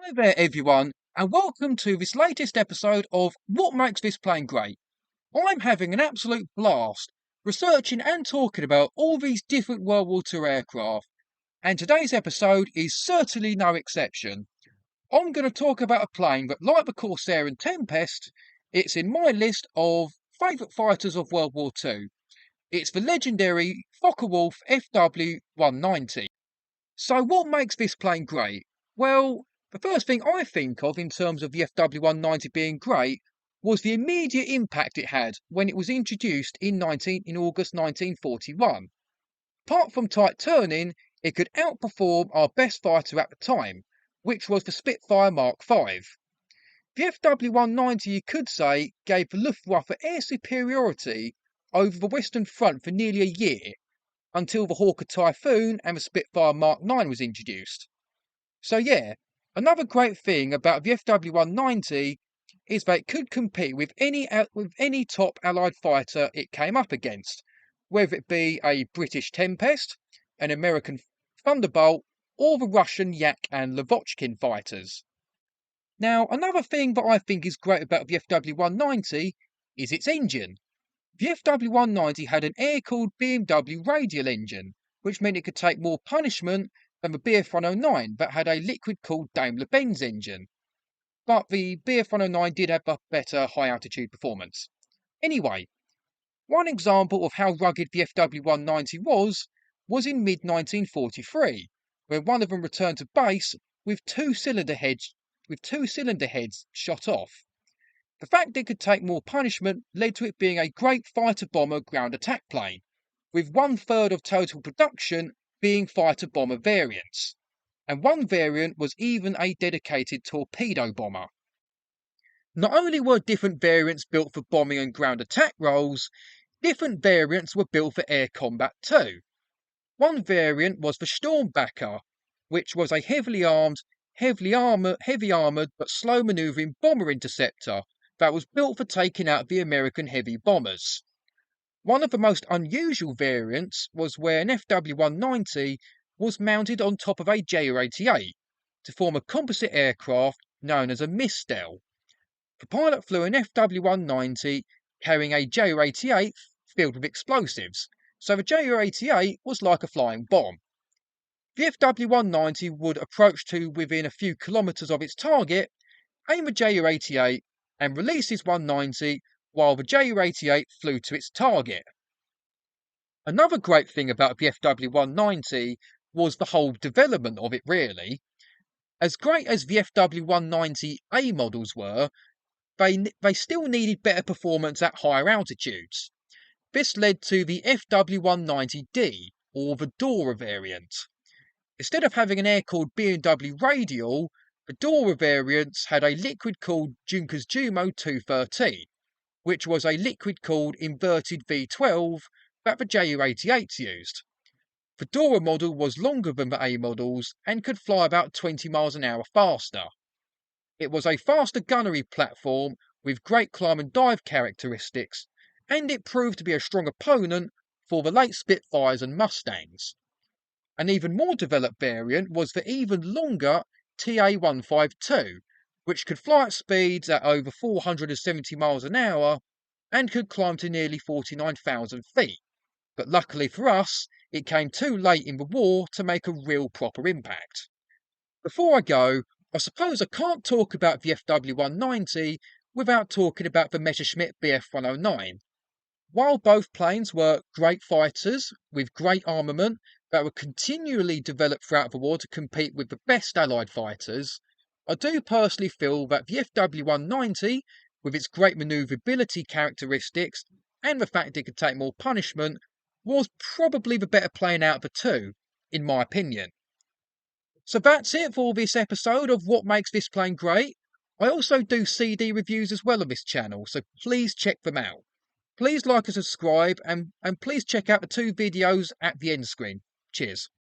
Hi there, everyone, and welcome to this latest episode of What Makes This Plane Great. I'm having an absolute blast researching and talking about all these different World War II aircraft, and today's episode is certainly no exception. I'm going to talk about a plane that, like the Corsair and Tempest, it's in my list of favourite fighters of World War II. It's the legendary Focke Wulf Fw 190. So what makes this plane great? Well, the first thing I think of in terms of the FW190 being great was the immediate impact it had when it was introduced in August 1941. Apart from tight turning, it could outperform our best fighter at the time, which was the Spitfire Mark V. The FW190, you could say, gave the Luftwaffe air superiority over the Western Front for nearly a year, until the Hawker Typhoon and the Spitfire Mark IX was introduced. So yeah, another great thing about the FW190 is that it could compete with any top Allied fighter it came up against, whether it be a British Tempest, an American Thunderbolt, or the Russian Yak and Lavochkin fighters. Now, another thing that I think is great about the FW190 is its engine. The FW190 had an air-cooled BMW radial engine, which meant it could take more punishment than the Bf109 that had a liquid-cooled Daimler-Benz engine. But the Bf109 did have a better high-altitude performance. Anyway, one example of how rugged the FW190 was in mid-1943, when one of them returned to base with two cylinder heads shot off. The fact it could take more punishment led to it being a great fighter-bomber ground attack plane, with 1/3 of total production being fighter-bomber variants. And one variant was even a dedicated torpedo bomber. Not only were different variants built for bombing and ground attack roles, different variants were built for air combat too. One variant was the Sturmbacher, which was a heavy armoured but slow manoeuvring bomber interceptor that was built for taking out the American heavy bombers. One of the most unusual variants was where an FW190 was mounted on top of a Ju-88 to form a composite aircraft known as a Mistel. The pilot flew an FW190 carrying a Ju-88 filled with explosives, so the Ju-88 was like a flying bomb. The FW190 would approach to within a few kilometres of its target, aim the Ju-88 and release his 190 while the Ju-88 flew to its target. Another great thing about the FW190 was the whole development of it really. As great as the FW190A models were, they still needed better performance at higher altitudes. This led to the FW190D, or the Dora variant. Instead of having an air-cooled BMW radial, the Dora variants had a liquid-cooled Junkers Jumo 213, which was a liquid-cooled inverted V12 that the Ju-88s used. The Dora model was longer than the A models and could fly about 20 miles an hour faster. It was a faster gunnery platform with great climb and dive characteristics, and it proved to be a strong opponent for the late Spitfires and Mustangs. An even more developed variant was the even longer TA-152, which could fly at speeds at over 470 miles an hour and could climb to nearly 49,000 feet. But luckily for us, it came too late in the war to make a real proper impact. Before I go, I suppose I can't talk about the FW190 without talking about the Messerschmitt Bf109. While both planes were great fighters with great armament that were continually developed throughout the war to compete with the best Allied fighters, I do personally feel that the FW190, with its great manoeuvrability characteristics and the fact it could take more punishment, was probably the better plane out of the two, in my opinion. So that's it for this episode of What Makes This Plane Great. I also do CD reviews as well on this channel, so please check them out. Please like and subscribe, and please check out the two videos at the end screen. Cheers.